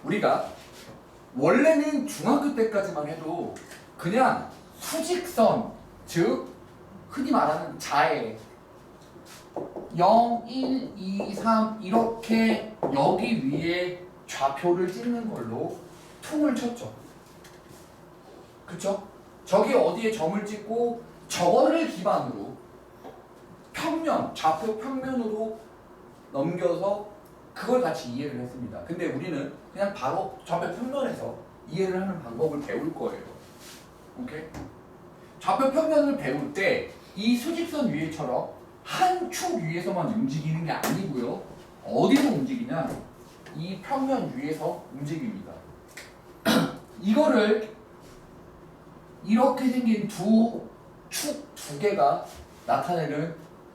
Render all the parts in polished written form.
우리가 원래는 중학교 때까지만 해도 그냥 수직선, 즉 흔히 말하는 자에 0, 1, 2, 3 이렇게 여기 위에 좌표를 찍는 걸로 퉁을 쳤죠. 그쵸? 저기 어디에 점을 찍고 저거를 기반으로 평면, 좌표 평면으로 넘겨서 그걸 같이 이해를 했습니다. 근데 우리는 그냥 바로 좌표 평면에서 이해를 하는 방법을 배울 거예요. 오케이? 좌표 평면을 배울 때 이 수직선 위에처럼 한 축 위에서만 움직이는 게 아니고요. 어디서 움직이냐? 이 평면 위에서 움직입니다. 이거를 이렇게 생긴 축 두 개가 나타내는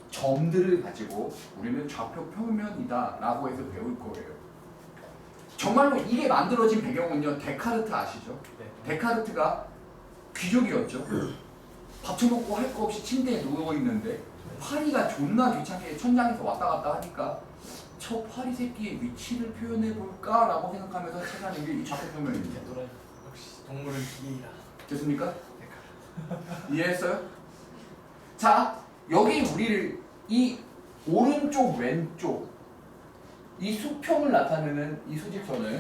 점들을 가지고 우리는 좌표 평면이다 라고 해서 배울 거예요. 정말로 이게 만들어진 배경은요, 데카르트 아시죠? 네. 데카르트가 귀족이었죠. 밥 처먹고 할 거 없이 침대에 누워있는데 파리가 존나 귀찮게 천장에서 왔다 갔다 하니까 저 파리 새끼의 위치를 표현해볼까? 라고 생각하면서 찾아낸 게 이 좌표 평면입니다. 역시 동물은 기계이다. 됐습니까? 이해했어요? 자, 여기 우리를 이 오른쪽 왼쪽 이 수평을 나타내는 이 수직선을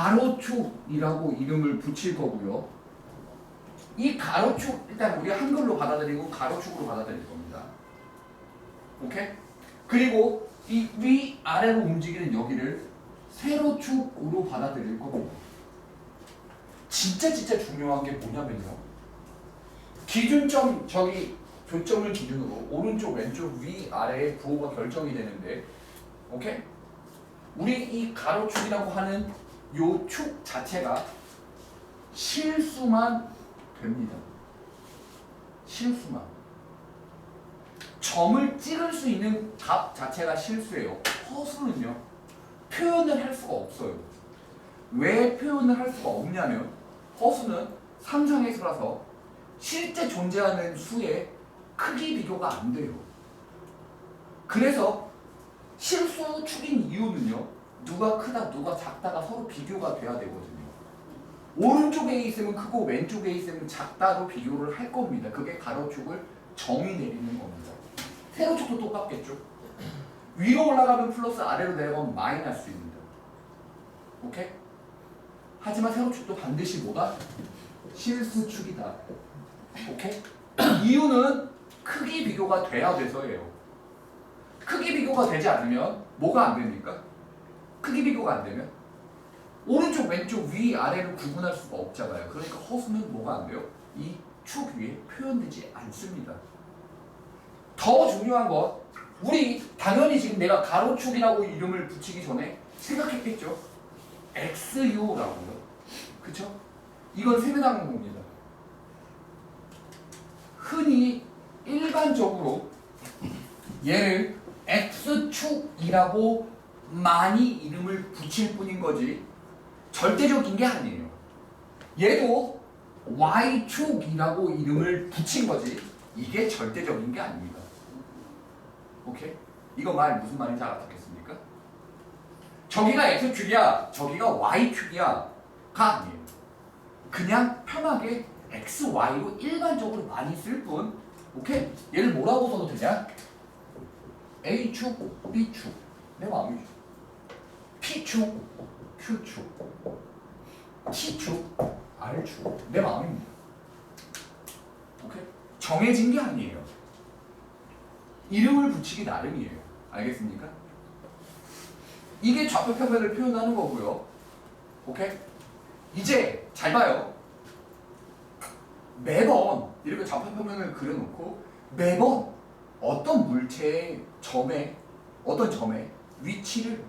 가로축이라고 이름을 붙일 거고요. 이 가로축 일단 우리 한글로 받아들이고 가로축으로 받아들일 겁니다. 오케이? 그리고 이 위아래로 움직이는 여기를 세로축으로 받아들일 겁니다. 진짜 중요한 게 뭐냐면요. 기준점 저기 교점을 기준으로 오른쪽 왼쪽 위아래의 부호가 결정이 되는데 오케이? 우리 이 가로축이라고 하는 요 축 자체가 실수만 됩니다. 실수만. 점을 찍을 수 있는 값 자체가 실수예요. 허수는요. 표현을 할 수가 없어요. 왜 표현을 할 수가 없냐면 허수는 상상의 수라서 실제 존재하는 수의 크기 비교가 안 돼요. 그래서 실수축인 이유는요. 누가 크다 누가 작다가 서로 비교가 돼야 되거든요. 오른쪽에 있으면 크고 왼쪽에 있으면 작다로 비교를 할 겁니다. 그게 가로축을 정의 내리는 겁니다. 세로축도 똑같겠죠. 위로 올라가면 플러스, 아래로 내려가면 마이너스입니다. 오케이? 하지만 세로축도 반드시 뭐다? 실수축이다. 오케이? 이유는 크기 비교가 돼야 돼서예요. 크기 비교가 되지 않으면 뭐가 안 됩니까? 크기 비교가 안 되면 오른쪽, 왼쪽, 위, 아래를 구분할 수가 없잖아요. 그러니까 허수는 뭐가 안 돼요? 이 축 위에 표현되지 않습니다. 더 중요한 건 우리 당연히 지금 내가 가로축이라고 이름을 붙이기 전에 생각했겠죠? XU라고요. 그쵸? 이건 세배당공입니다. 흔히 일반적으로 얘를 X축이라고 많이 이름을 붙일 뿐인 거지 절대적인 게 아니에요. 얘도 Y축이라고 이름을 붙인 거지 이게 절대적인 게 아닙니다. 오케이? 이거 말 무슨 말인지 알아듣겠습니까? 저기가 X축이야 저기가 Y축이야 가 아니에요. 그냥 편하게 X, Y로 일반적으로 많이 쓸 뿐. 오케이? 얘를 뭐라고 써도 되냐? A축, B축 내 마음이죠. P축, Q축, T축, R축 내 마음입니다. 오케이? 정해진 게 아니에요. 이름을 붙이기 나름이에요. 알겠습니까? 이게 좌표 평면을 표현하는 거고요. 오케이? 이제 잘 봐요. 매번 이렇게 좌표 평면을 그려놓고 매번 어떤 물체의 점에 어떤 점에 위치를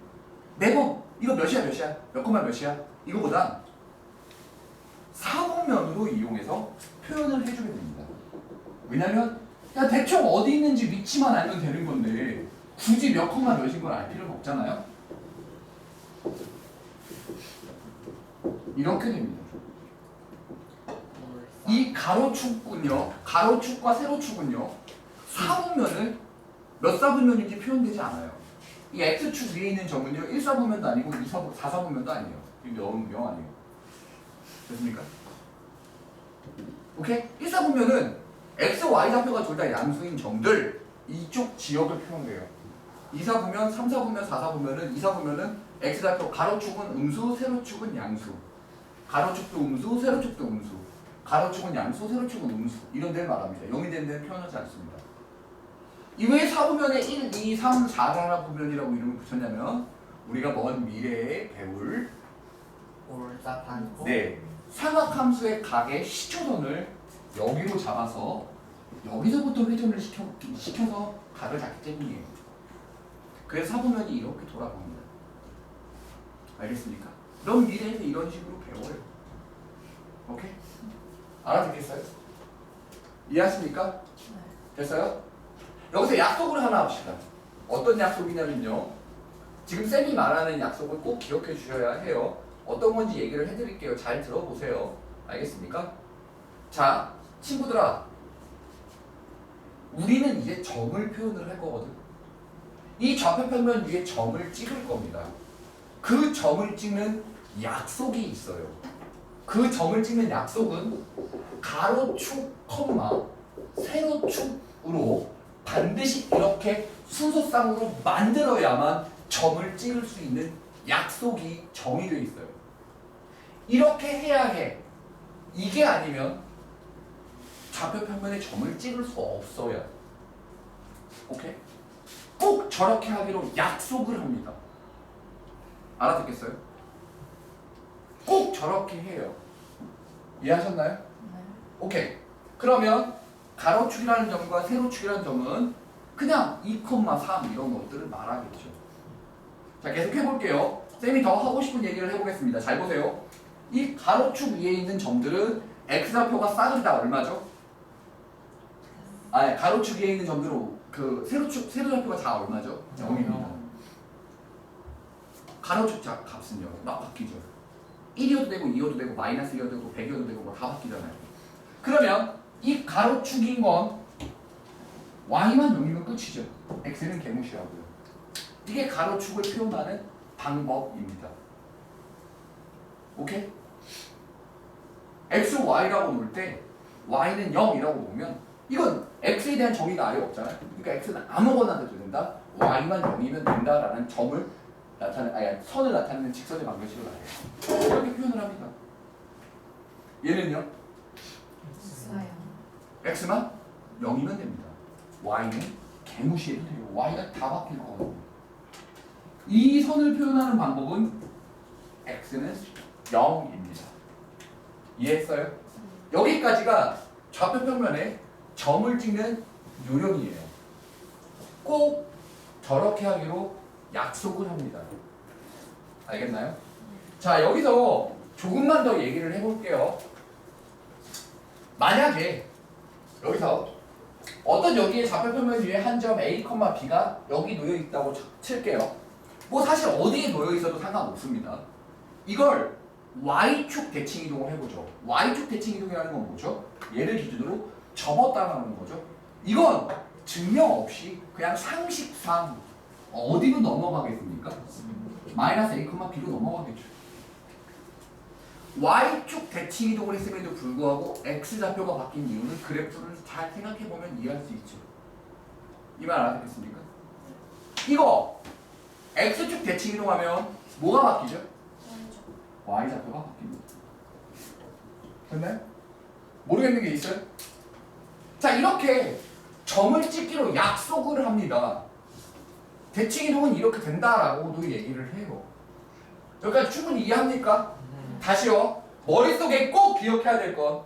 매번 이거 몇이야 몇 콤마 몇이야 이거보다 사분면으로 이용해서 표현을 해주게 됩니다. 왜냐면 야 대충 어디 있는지 위치만 알면 되는 건데 굳이 몇 콤마 몇인 걸 알 필요는 없잖아요. 이렇게 됩니다. 이 가로축은요, 가로축과 세로축은요, 사분면을 몇 사분면인지 표현되지 않아요. 이 x축 위에 있는 점은요 1사분면도 아니고 4사분면도 아니에요. 영 아니에요. 됐습니까? 오케이? 1사분면은 x, y 좌표가 둘 다 양수인 점들 이쪽 지역을 표현해요. 2사분면, 3사분면, 4사분면은 2사분면은 x 좌표 가로축은 음수, 세로축은 양수. 가로축도 음수, 세로축도 음수. 가로축은 양수, 세로축은 음수. 이런 데를 말합니다. 0이 되는 데는 표현하지 않습니다. 이외에 사분면에 1, 2, 3, 4사분면이라고 이름을 붙였냐면 우리가 먼 미래에 배울 올사판고. 네, 삼각함수의 각의 시초선을 여기로 잡아서 여기서부터 회전을 시켜서 각을 잡기 때문이에요. 그래서 사분면이 이렇게 돌아갑니다. 알겠습니까? 그럼 미래에서 이런 식으로 배워요. 오케이? 알아듣겠어요? 이해하십니까? 됐어요? 여기서 약속을 하나 합시다. 어떤 약속이냐면요. 지금 쌤이 말하는 약속을 꼭 기억해 주셔야 해요. 어떤 건지 얘기를 해드릴게요. 잘 들어보세요. 알겠습니까? 자, 친구들아. 우리는 이제 점을 표현을 할 거거든. 이 좌표평면 위에 점을 찍을 겁니다. 그 점을 찍는 약속이 있어요. 그 점을 찍는 약속은 가로축, 세로축으로 반드시 이렇게 순서상으로 만들어야만 점을 찍을 수 있는 약속이 정의되어 있어요. 이렇게 해야 해. 이게 아니면 좌표평면에 점을 찍을 수 없어요. 오케이? 꼭 저렇게 하기로 약속을 합니다. 알아듣겠어요? 꼭 저렇게 해요. 이해하셨나요? 네. 오케이. 그러면 가로축이라는 점과 세로축이라는 점은 그냥 2,3 이런 것들을 말하겠죠. 자, 계속 해볼게요. 쌤이 더 하고 싶은 얘기를 해보겠습니다. 잘 보세요. 이 가로축 위에 있는 점들은 x좌표가 싸그리다 얼마죠? 아, 가로축 위에 있는 점들은 그 세로좌표가 다 얼마죠? 0입니다. 가로축 값은요, 막 바뀌죠. 1이어도 되고 2여도 되고 마이너스 1이어도 되고 100이어도 되고 뭐 다 바뀌잖아요. 그러면 이 가로축인 건 y만 0이면 끝이죠. x는 개무시하고요. 이게 가로축을 표현하는 방법입니다. 오케이? x, y라고 놓을 때 y는 0이라고 놓으면 이건 x에 대한 정의가 아예 없잖아요. 그러니까 x는 아무거나 돼도 된다. y만 0이면 된다라는 점을 선을 나타내는 직선의 방정식을 말해요. 이렇게 표현을 합니다. 얘는요? 있어요. x만 0이면 됩니다. y는 개무시해도 돼요. y가 다 바뀔 거거든요. 이 선을 표현하는 방법은 x는 0입니다. 이해했어요? 여기까지가 좌표평면에 점을 찍는 요령이에요. 꼭 저렇게 하기로 약속을 합니다. 알겠나요? 자, 여기서 조금만 더 얘기를 해볼게요. 만약에 여기서 어떤 여기에 좌표평면 위에 한 점 A, B가 여기 놓여 있다고 칠게요. 뭐 사실 어디에 놓여 있어도 상관없습니다. 이걸 Y축 대칭 이동을 해보죠. Y축 대칭 이동이라는 건 뭐죠? 얘를 기준으로 접었다라는 거죠. 이건 증명 없이 그냥 상식상 어디로 넘어가겠습니까? 마이너스 A, B로 넘어가겠죠. Y축 대칭 이동을 했음에도 불구하고 X좌표가 바뀐 이유는 그래프를 잘 생각해보면 이해할 수 있죠. 이 말 알아듣겠습니까? 이거 X축 대칭 이동하면 뭐가 바뀌죠? Y좌표가 바뀝니다. 됐나요? 모르겠는 게 있어요? 자, 이렇게 점을 찍기로 약속을 합니다. 대칭 이동은 이렇게 된다라고도 얘기를 해요. 여기까지 충분히 이해합니까? 다시요. 머릿속에 꼭 기억해야 될 건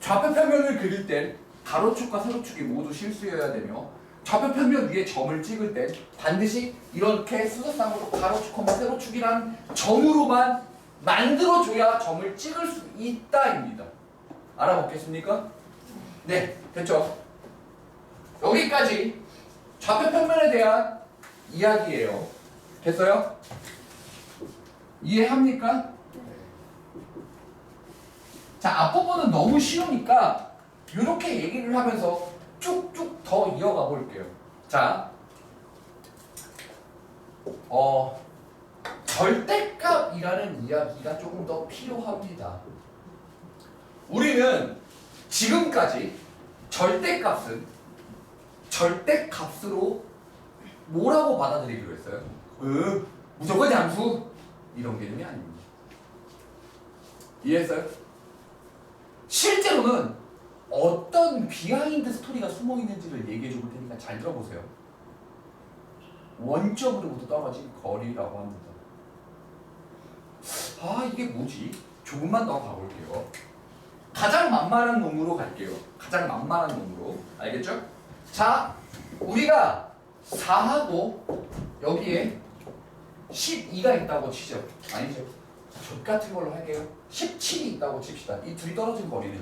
좌표평면을 그릴 땐 가로축과 세로축이 모두 실수여야 되며 좌표평면 위에 점을 찍을 땐 반드시 이렇게 수소상으로 가로축, 세로축이란 점으로만 만들어줘야 점을 찍을 수 있다입니다. 알아먹겠습니까? 네, 됐죠? 여기까지 좌표평면에 대한 이야기예요. 됐어요? 이해합니까? 자, 앞부분은 너무 쉬우니까 이렇게 얘기를 하면서 쭉쭉 더 이어가 볼게요. 자, 절대값이라는 이야기가 조금 더 필요합니다. 우리는 지금까지 절대값으로 뭐라고 받아들이기로 했어요? 무조건 양수 이런 개념이 아닙니다. 이해했어요? 실제로는 어떤 비하인드 스토리가 숨어 있는지를 얘기해 줄 테니까 잘 들어보세요. 원점으로부터 떨어진 거리라고 합니다. 이게 뭐지? 조금만 더 가볼게요. 가장 만만한 놈으로 갈게요. 가장 만만한 놈으로. 알겠죠? 자, 우리가 4하고 여기에 12가 있다고 치죠. 아니죠. 족 같은 걸로 할게요. 17이 있다고 칩시다. 이 둘이 떨어진 거리는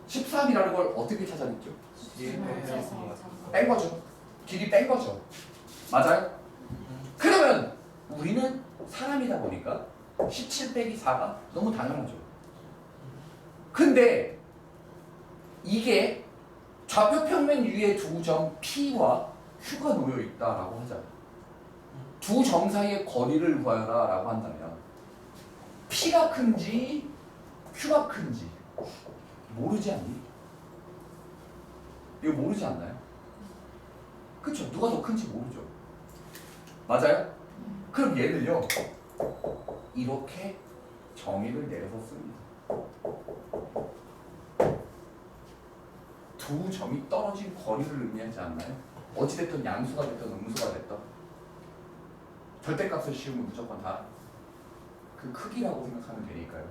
13이라는 걸 어떻게 찾아냈죠? 뺀 거죠. 길이 뺀 거죠. 맞아요? 그러면 우리는 사람이다 보니까 17 빼기 4가 너무 당연하죠. 근데 이게 좌표 평면 위에 두 점 P와 Q가 놓여 있다라고 하잖아요. 두 점 사이의 거리를 구하라 라고 한다면 P가 큰지 Q가 큰지 모르지 않니? 이거 모르지 않나요? 그쵸? 누가 더 큰지 모르죠. 맞아요? 그럼 얘를요 이렇게 정의를 내려서 씁니다. 두 점이 떨어진 거리를 의미하지 않나요? 어찌됐든 양수가 됐든 음수가 됐든 절대값을 씌우면 무조건 다 그 크기라고 생각하면 되니까요.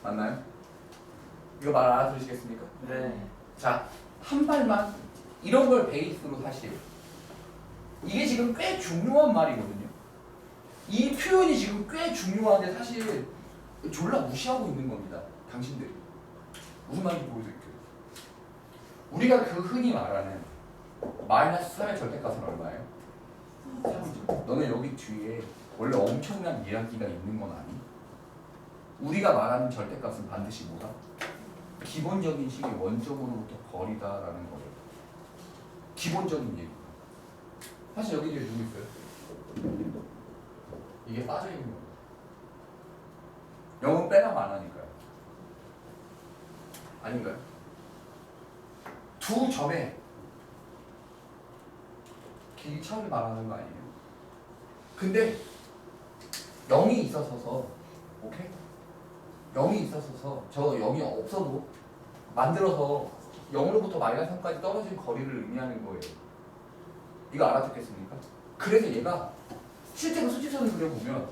맞나요? 이거 말 알아들으시겠습니까? 네. 자, 한 발만 이런 걸 베이스로 사실 이게 지금 꽤 중요한 말이거든요. 이 표현이 지금 꽤 중요한데 사실 졸라 무시하고 있는 겁니다. 당신들이. 무슨 말인지 보여드릴게요. 우리가 그 흔히 말하는 마이너스 3의 절대값은 얼마예요? 3이죠. 너는 여기 뒤에 원래 엄청난 이야기가 있는 건 아니? 우리가 말하는 절대값은 반드시 뭐다? 기본적인 식의 원점으로부터 거리다라는 거예요. 기본적인 얘기. 사실 여기 뒤에 누구 있어요? 이게 빠져있는 겁니다. 0은 빼라면 안 하니까요. 아닌가요? 두 점에 길이 차를 말하는 거 아니에요? 근데 0이 있어서 오케이? 0이 있어서 저 0이 없어도 만들어서 0으로부터 마이너스 3까지 떨어진 거리를 의미하는 거예요. 이거 알아듣겠습니까? 그래서 얘가 실제로 수직선을 그려보면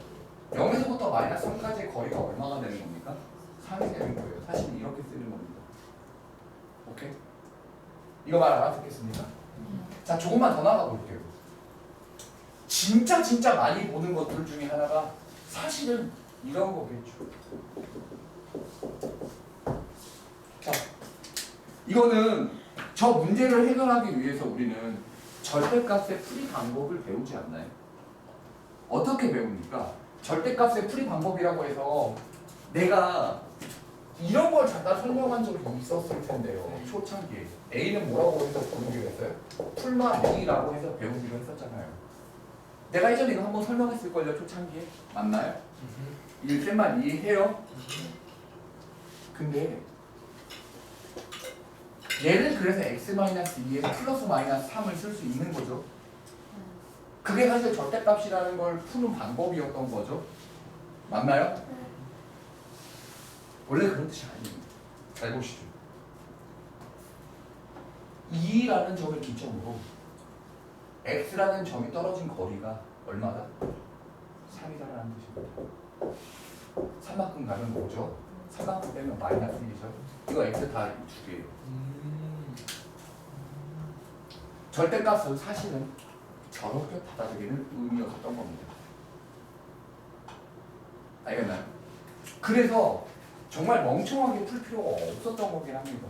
0에서부터 마이너스 3까지의 거리가 얼마가 되는 겁니까? 3이 되는 거예요. 사실은 이렇게 쓰는 겁니다. 오케이? 이거 말 알아듣겠습니까? 자, 조금만 더 나가 볼게요. 진짜 많이 보는 것들 중에 하나가 사실은 이런 거겠죠. 자, 이거는 저 문제를 해결하기 위해서 우리는 절대값의 풀이 방법을 배우지 않나요? 어떻게 배웁니까? 절대값의 풀이 방법이라고 해서 내가 이런 걸 잠깐 설명한 적이 있었을 텐데요. 초창기에 A는 뭐라고 해서 부르기로 했어요? 풀마 B라고 해서 배우기로 했었잖아요. 내가 예전에 이거 한번 설명했을걸요, 초창기에. 맞나요? 1쌤만 이해해요? 근데 얘를 그래서 x-2에서 플러스 마이너스 3을 쓸 수 있는 거죠. 그게 사실 절대값이라는 걸 푸는 방법이었던 거죠. 맞나요? 원래 그런 뜻이 아닙니다. 잘 보시죠. 2라는 점을 기점으로 x라는 점이 떨어진 거리가 얼마다? 3이라는 뜻입니다. 3만큼 가면 뭐죠? 3만큼 빼면 마이너스 1이죠. 이거 x 다 두 개예요. 절대값은 사실은 저렇게 받아들이는 의미였던 겁니다. 알겠나요? 그래서 정말 멍청하게 풀 필요가 없었던 거긴 합니다.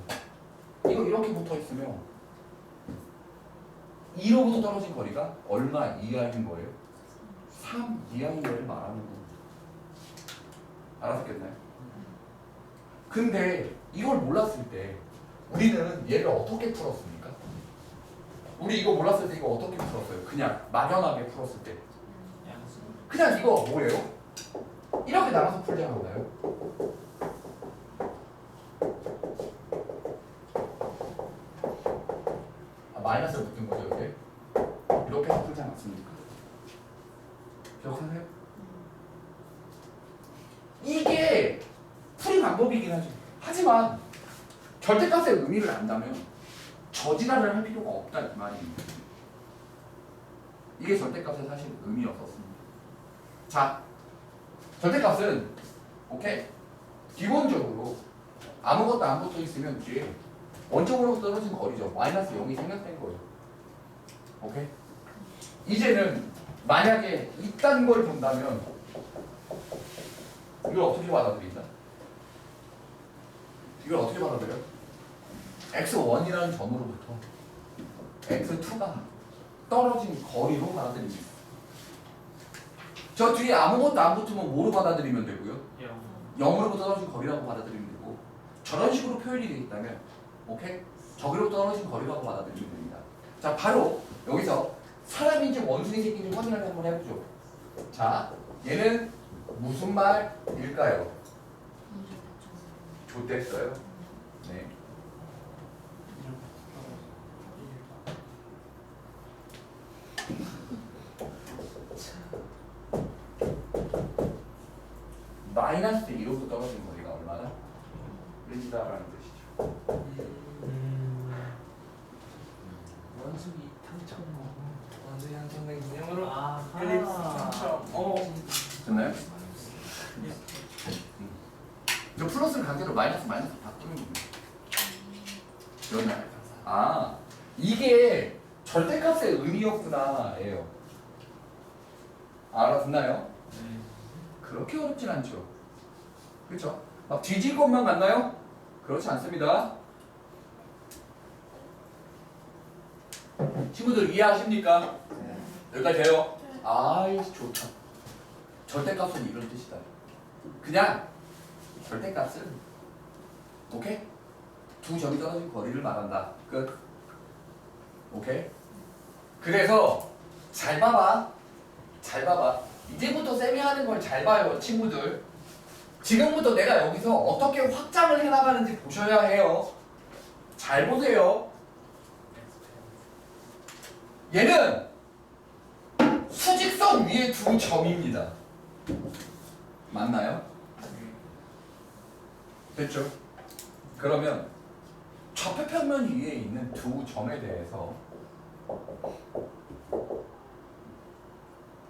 이거 이렇게 붙어 있으면 2로부터 떨어진 거리가 얼마 이하인 거예요? 3 이하인 거를 말하는 겁니다. 알았겠나요? 근데 이걸 몰랐을 때 우리는 얘를 어떻게 풀었습니까? 우리 이거 몰랐을 때 이거 어떻게 풀었어요? 그냥 막연하게 풀었을 때 양수. 그냥 이거 뭐예요? 이렇게 나눠서 풀지 않았나요? 마이너스를 붙은 거죠 이렇게 이렇게 해서 풀지 않았습니까? 기억하세요? 이게 풀이 방법이긴 하죠. 하지만 절대값의 의미를 안다면 저지랄을 할 필요가 없다 이 말입니다. 이게 절대값의 사실 의미였었습니다. 자, 절대값은 오케이 기본적으로 아무것도 안 붙어 있으면 뒤에 원점으로 떨어진 거리죠. 마이너스 0이 생략된 거예요. 오케이? 이제는 만약에 이딴 걸 본다면 이걸 어떻게 받아들인다? 이걸 어떻게 받아들여? x1이라는 점으로부터 x2가 떨어진 거리로 받아들입니다. 저 뒤에 아무것도 안 붙으면 뭐로 받아들이면 되고요? 0으로부터 떨어진 거리라고 받아들이면 되고 저런 식으로 표현이 되어 있다면 오케이? 저기로 떨어진 거리라고 받아들이면 됩니다. 자, 바로 여기서 사람인지 원숭이 새끼인지 확인을 한번 해보죠. 자, 얘는 무슨 말일까요? 좋댔어요? 네. 마이너스 2로부터 떨어진 거리가 얼마나? 른지다라는 뜻이죠. 원숭이 탐정. 원숭이 한 선생 기념으로. 아, 펠릭스 탐정. 됐나요? 저 플러스를 강제로 마이너스 바꾸는 겁니다. 그러나요? 아, 이게 절대값의 의미였구나예요. 알아듣나요? 그렇게 어렵진 않죠. 그렇죠? 막 뒤질 것만 같나요? 그렇지 않습니다. 친구들 이해하십니까? 여기까지 돼요? 아이 좋다. 절대값은 이런 뜻이다. 그냥 절대값은 오케이? 두 점이 떨어진 거리를 말한다. 끝. 오케이? 그래서 잘 봐봐. 잘 봐봐. 이제부터 쌤이 하는 걸 잘 봐요, 친구들. 지금부터 내가 여기서 어떻게 확장을 해나가는지 보셔야 해요. 잘 보세요. 얘는 수직선 위에 두 점입니다. 맞나요? 됐죠? 그러면 좌표평면 위에 있는 두 점에 대해서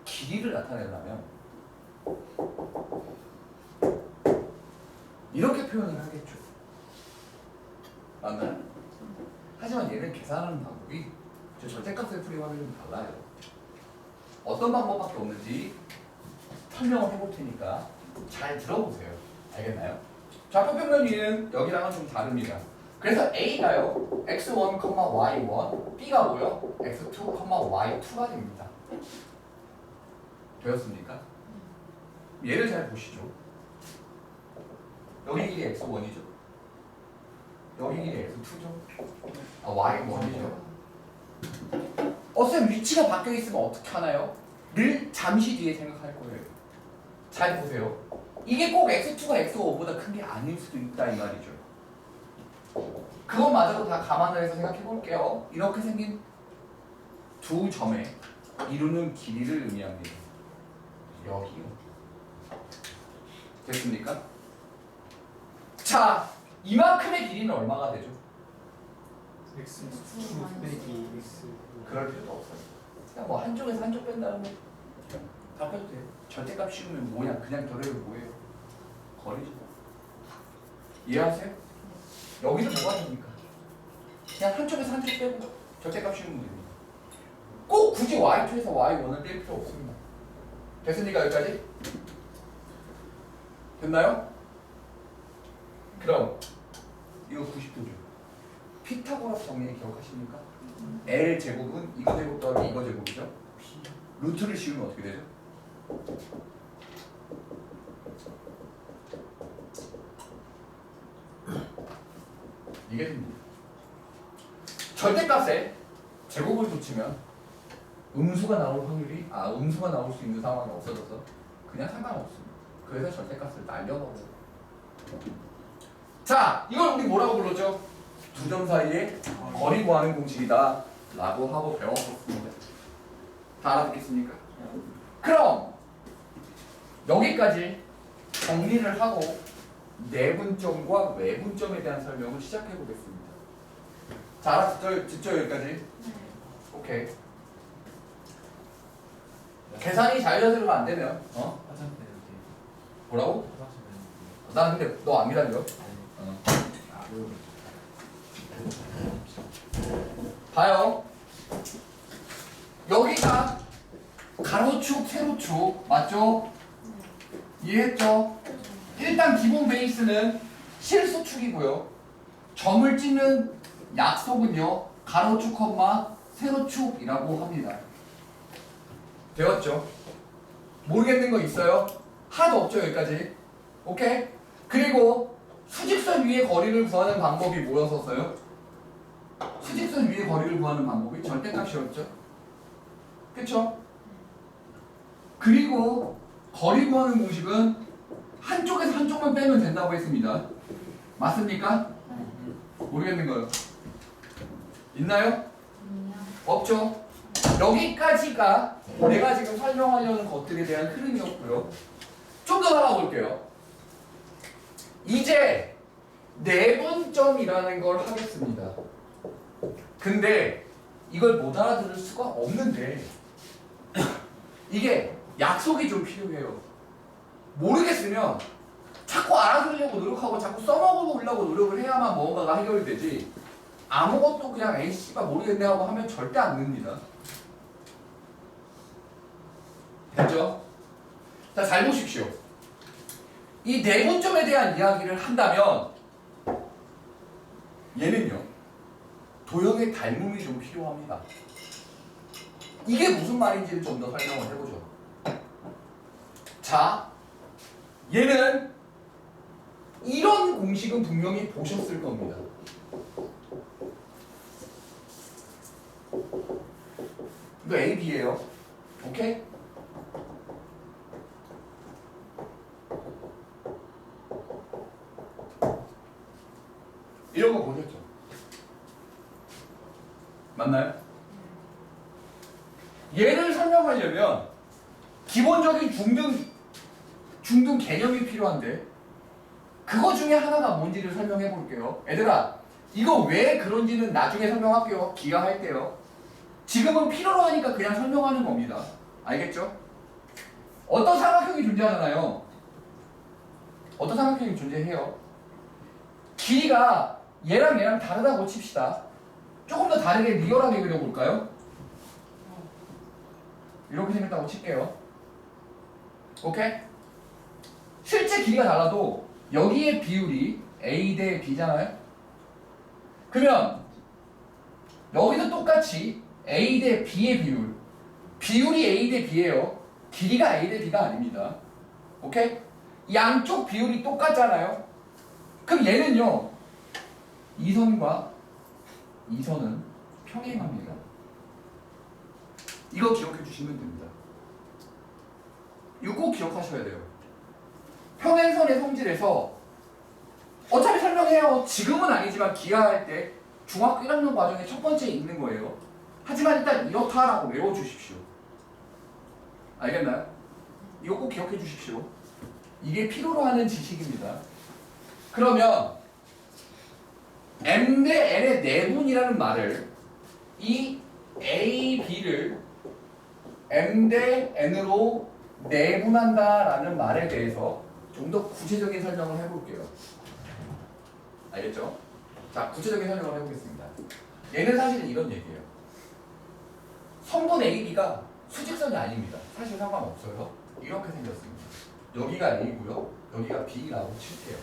길이를 나타내려면 이렇게 표현을 하겠죠. 맞나요? 하지만 얘는 계산하는 방법이 저 절대값의 풀이와는 좀 달라요. 어떤 방법밖에 없는지 설명을 해볼 테니까 잘 들어보세요. 알겠나요? 좌표평면 위는 여기랑은 좀 다릅니다. 그래서 A가요 x1, y1, B가 뭐요? x2, y2가 됩니다. 되었습니까? 얘를 잘 보시죠. 여기 길이 x1이죠. 여기 길이 x2죠. 아, y1이죠. 쌤 위치가 바뀌어 있으면 어떻게 하나요? 늘 잠시 뒤에 생각할 거예요. 잘 보세요. 이게 꼭 x2가 x5보다 큰 게 아닐 수도 있다 이 말이죠. 그것마저도 다 감안을 해서 생각해 볼게요. 이렇게 생긴 두 점에 이루는 길이를 의미합니다. 여기요. 됐습니까? 자, 이만큼의 길이는 얼마가 되죠? X 빼기 X. 그럴 필요도 없어요. 그냥 뭐 한쪽에서 한쪽 뺀 다음에 다 빼도 돼요. 절대값 씌우면 뭐냐? 그냥 저래요 뭐예요? 거리죠. 이해하세요? 여기는 뭐가 됩니까? 그냥 한쪽에서 한쪽 빼고 절대값 씌우면 됩니다. 꼭 굳이 y2에서 y1을 뺄 필요 없습니다. 됐습니까? 여기까지? 됐나요? 그럼 이거 90도죠. 피타고라스 정리 기억하십니까? L 제곱은 이거 제곱 더하기 이거 제곱이죠? 루트를 씌우면 어떻게 되죠? 이게 됩니다. 절대값에 제곱을 붙이면 음수가 나올 확률이 음수가 나올 수 있는 상황이 없어져서 그냥 상관없습니다. 그래서 절대값을 날려버려요. 자, 이걸 우리 뭐라고 불렀죠? 두 점 사이에 거리 구하는 공식이다 라고 하고 배웠었습니다. 다 알아듣겠습니까? 그럼 여기까지 정리를 하고 내분점과 외분점에 대한 설명을 시작해 보겠습니다. 자, 알아듣죠? 여기까지? 네. 오케이. 계산이 자유자재로가 안 되면 화장실 뭐라고? 화장실 나 근데 너 안 기다려. 봐요. 여기가 가로축, 세로축 맞죠? 이해했죠? 일단 기본 베이스는 실수축이고요. 점을 찍는 약속은요 가로축, 세로축이라고 합니다. 되었죠? 모르겠는 거 있어요? 하나도 없죠 여기까지. 오케이? 그리고 수직선 위의 거리를 구하는 방법이 뭐였었어요? 수직선 위의 거리를 구하는 방법이 절대값이었죠? 그쵸? 그리고 거리 구하는 공식은 한쪽에서 한쪽만 빼면 된다고 했습니다. 맞습니까? 모르겠는 거요. 있나요? 아니요. 없죠? 여기까지가 내가 지금 설명하려는 것들에 대한 흐름이었고요. 좀 더 나가볼게요. 이제 내분점이라는 걸 하겠습니다. 근데 이걸 못 알아들을 수가 없는데 이게 약속이 좀 필요해요. 모르겠으면 자꾸 알아들으려고 노력하고 자꾸 써먹으려고 노력을 해야만 뭔가가 해결이 되지 아무것도 그냥 A씨가 모르겠네 하고 하면 절대 안 됩니다. 됐죠? 자, 잘 보십시오. 이 내분점에 대한 이야기를 한다면 얘는요 도형의 닮음이 좀 필요합니다. 이게 무슨 말인지를 좀 더 설명을 해보죠. 자, 얘는 이런 공식은 분명히 보셨을 겁니다. 이거 A, B예요. 오케이? 이런 거 보셨죠? 맞나요? 얘를 설명하려면 기본적인 중등 개념이 필요한데 그거 중에 하나가 뭔지를 설명해 볼게요. 얘들아, 이거 왜 그런지는 나중에 설명할게요. 기하할 때요. 지금은 필요로 하니까 그냥 설명하는 겁니다. 알겠죠? 어떤 삼각형이 존재하잖아요. 어떤 삼각형이 존재해요. 길이가 얘랑 다르다고 칩시다. 조금 더 다르게 리얼하게 그려볼까요? 이렇게 생겼다고 칠게요. 오케이? 실제 길이가 달라도 여기의 비율이 A 대 B잖아요? 그러면 여기도 똑같이 A 대 B의 비율이 A 대 B예요. 길이가 A 대 B가 아닙니다. 오케이? 양쪽 비율이 똑같잖아요? 그럼 얘는요 이 선과 이 선은 평행합니다. 이거 기억해 주시면 됩니다. 이거 꼭 기억하셔야 돼요. 평행선의 성질에서 어차피 설명해요. 지금은 아니지만 기하할 때 중학교 1학년 과정에 첫 번째에 있는 거예요. 하지만 일단 이렇다라고 외워주십시오. 알겠나요? 이거 꼭 기억해 주십시오. 이게 필요로 하는 지식입니다. 그러면 M 대 N의 내분이라는 말을 이 A, B를 M 대 N으로 내분한다라는 말에 대해서 좀 더 구체적인 설명을 해볼게요. 알겠죠? 자, 구체적인 설명을 해보겠습니다. 얘는 사실은 이런 얘기예요. 성분 AB가 수직선이 아닙니다. 사실 상관없어요. 이렇게 생겼습니다. 여기가 A고요. 여기가 B라고 칠게요.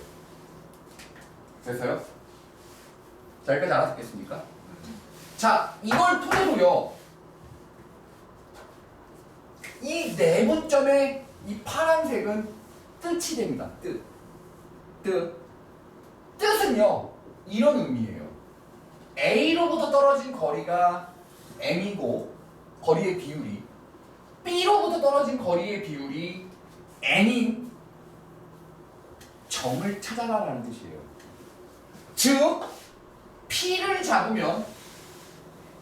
됐어요? 자, 여기까지 알아듣겠습니까? 자, 이걸 토대로요. 이 내분점의 이 파란색은 뜻이 됩니다. 뜻은요 이런 의미예요. A로부터 떨어진 거리가 m이고 거리의 비율이 B로부터 떨어진 거리의 비율이 n인 점을 찾아라라는 뜻이에요. 즉 P를 잡으면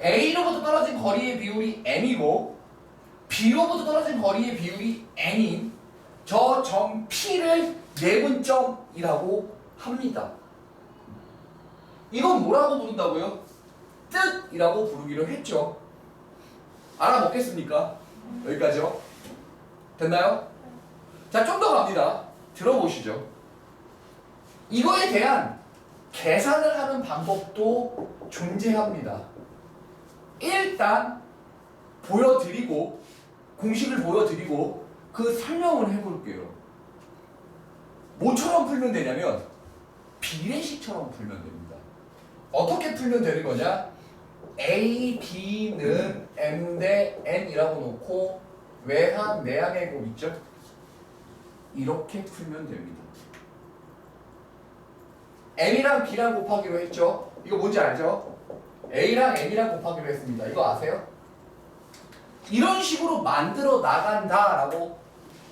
A로부터 떨어진 거리의 비율이 m이고 B로부터 떨어진 거리의 비율이 n인 저 점 P를 내분점이라고 합니다. 이건 뭐라고 부른다고요? 뜻이라고 부르기로 했죠. 알아먹겠습니까? 여기까지요? 됐나요? 자, 좀 더 갑니다. 들어보시죠. 이거에 대한 계산을 하는 방법도 존재합니다. 일단 보여드리고 공식을 보여드리고 그 설명을 해볼게요. 뭐처럼 풀면 되냐면 비례식처럼 풀면 됩니다. 어떻게 풀면 되는 거냐? A, B는 M 대 N이라고 놓고 외항, 내항의 곱 있죠? 이렇게 풀면 됩니다. M이랑 B랑 곱하기로 했죠? 이거 뭔지 알죠? A랑 N이랑 곱하기로 했습니다. 이거 아세요? 이런 식으로 만들어 나간다라고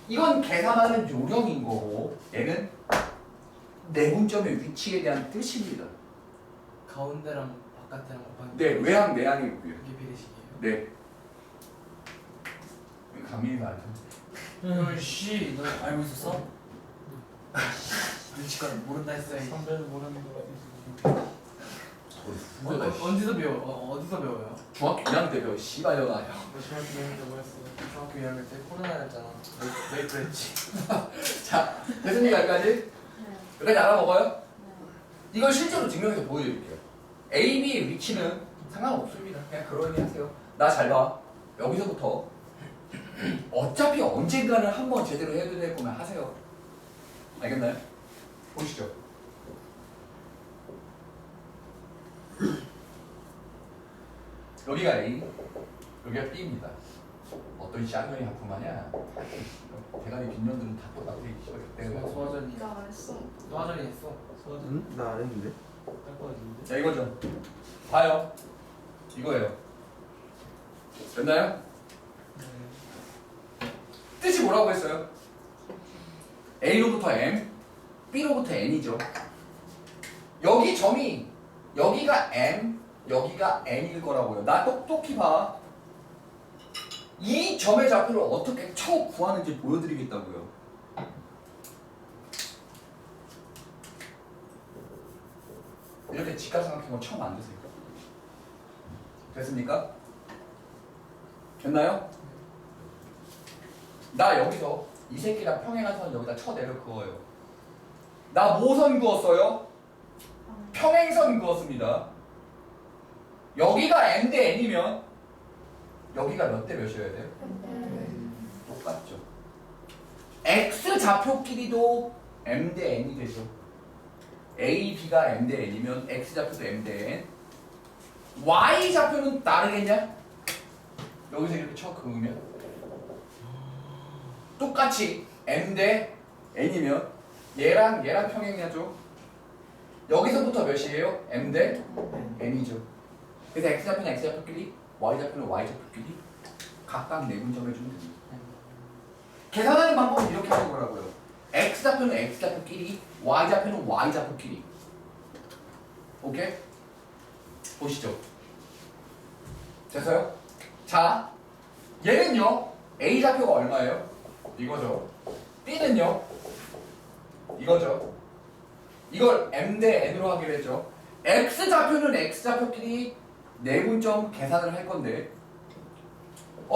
이건 계산하는 요령인 거고 얘는 내분점의 위치에 대한 뜻입니다. 가운데랑 바깥이랑 곱하기. 네, 외항, 내항의 곱이에요. 이게 비례식이에요. 네. 강민이가 알죠? 씨, 너 알고 있었어? 눈치껏 모른다 했어야지. 선배는 모르는 거 어디서 배워? 어디서 배워요? 중학교 2학년 때 배워 씨발려나. 너 중학교 배우는데 뭐였어? 중학교 2학년 때 코로나였잖아. 왜 그랬지? 자, 됐습니까 여기까지? 여기까지 알아먹어요? 이걸 실제로 증명해서 보여드릴게요. A, B의 위치는 상관없습니다. 그냥 그러니 하세요. 나 잘 봐. 여기서부터 어차피 언젠가는 한번 제대로 해야 될 거면 하세요. 알겠나요? 보시죠. 여기가 A, 여기가 B입니다. 어떤 쌍년이 하품하냐? 대가리 빈 년들은 다 똑같아. 소화전이. 나 안 했어. 소화전이 했어. 응? 나 안 했는데. 자, 이거죠. 봐요. 이거예요. 됐나요? 뜻이 뭐라고 했어요? A로부터 M, B로부터 N이죠. 여기 점이 여기가 M, 여기가 N일 거라고요. 나 똑똑히 봐. 이 점의 좌표를 어떻게 쳐 구하는지 보여드리겠다고요. 이렇게 직각삼각형을 처음 만드세요. 됐습니까? 됐나요? 나 여기서 이 새끼랑 평행한 선 여기다 쳐내려 그어요. 나 모선 그었어요? 평행선 그었습니다. 여기가 M 대 N이면 여기가 몇 대 몇이어야 돼요? 똑같죠. X 좌표끼리도 M 대 N이 되죠. A, B가 M 대 N이면 X 좌표도 M 대 N. Y 좌표는 다르겠냐? 여기서 이렇게 쳐 그으면 똑같이 M 대 N이면 얘랑 평행하죠. 여기서부터 몇이에요? M 대 N이죠. 그래서 X 좌표는 X 좌표끼리, Y 좌표는 Y 좌표끼리 각각 내분점을 주면 됩니다. 계산하는 방법은 이렇게 하는 거라고요. X 좌표는 X 좌표끼리, Y 좌표는 Y 좌표끼리. 오케이? 보시죠. 됐어요? 자, 얘는요. A 좌표가 얼마예요? 이거죠. B는요. 이거죠. 이걸 M 대 N으로 하기로 했죠. X 좌표는 X 좌표끼리 내분점 계산을 할 건데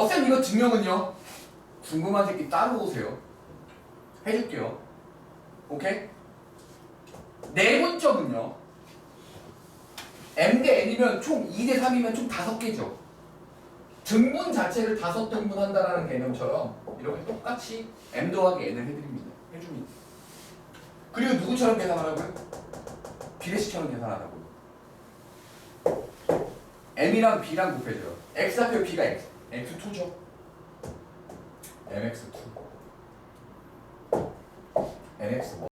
쌤 이거 증명은요? 궁금한 새끼 따로 오세요. 해줄게요. 오케이? 내분점은요. M 대 N이면 총 2대 3이면 총 5개죠. 등분 자체를 5등분 한다는 개념처럼 이렇게 똑같이 M 더하기 N을 해줍니다. 그리고 누구처럼 계산하라고요? 비례식처럼 계산하라고요. M이랑 B랑 곱해줘요. X좌표 B가 X2죠. MX2 NX1